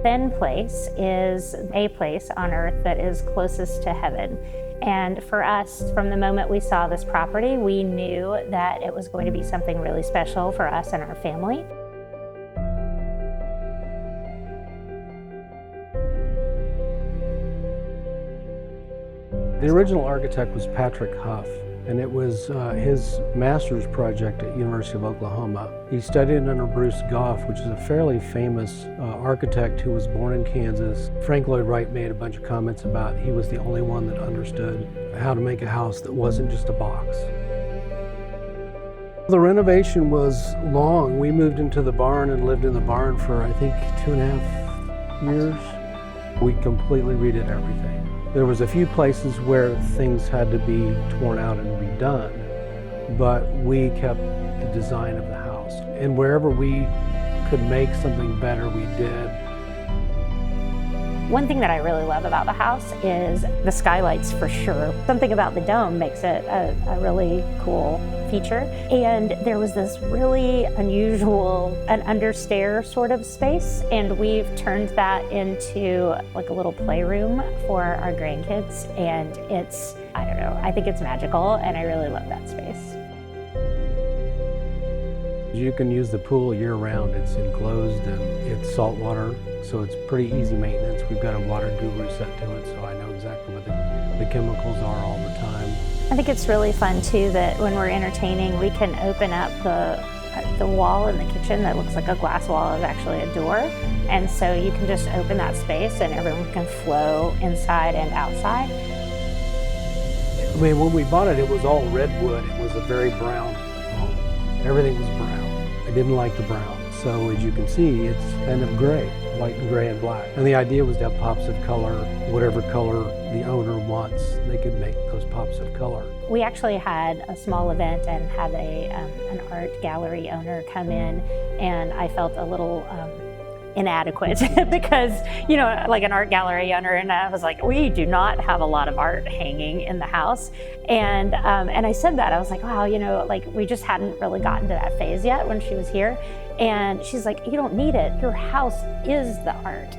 Thin place is a place on earth that is closest to heaven. And for us, from the moment we saw this property, we knew that it was going to be something really special for us and our family. The original architect was Patrick Huff, and it was his master's project at University of Oklahoma. He studied under Bruce Goff, which is a fairly famous architect who was born in Kansas. Frank Lloyd Wright made a bunch of comments about he was the only one that understood how to make a house that wasn't just a box. The renovation was long. We moved into the barn and lived in the barn for, I think, 2.5 years. We completely redid everything. There was a few places where things had to be torn out and redone, but we kept the design of the house. And wherever we could make something better, we did. One thing that I really love about the house is the skylights, for sure. Something about the dome makes it a really cool feature. And there was this really unusual, an understair sort of space, and we've turned that into like a little playroom for our grandkids. And it's, I don't know, I think it's magical, and I really love that space. You can use the pool year-round. It's enclosed and it's salt water, so it's pretty easy maintenance. We've got a water guru set to it, so I know exactly what the chemicals are all the time. I think it's really fun too that when we're entertaining, we can open up the wall in the kitchen that looks like a glass wall is actually a door. And so you can just open that space and everyone can flow inside and outside. I mean, when we bought it, it was all redwood. It was a very brown home. Everything was brown. I didn't like the brown. So as you can see, it's kind of gray, white and gray and black. And the idea was to have pops of color, whatever color the owner wants, they could make those pops of color. We actually had a small event and had an art gallery owner come in, and I felt a little inadequate because, you know, like an art gallery owner, and I was like, we do not have a lot of art hanging in the house. And I said that, I was like, wow, you know, like we just hadn't really gotten to that phase yet when she was here. And she's like, you don't need it. Your house is the art.